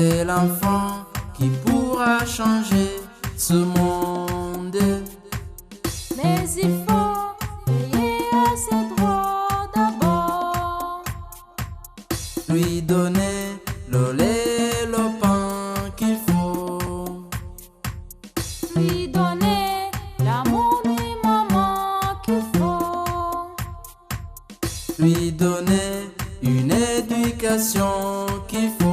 C'est l'enfant qui pourra changer ce monde. Mais il faut veiller à ses droits d'abord. Lui donner le lait, le pain qu'il faut. Lui donner l'amour du maman qu'il faut. Lui donner une éducation qu'il faut.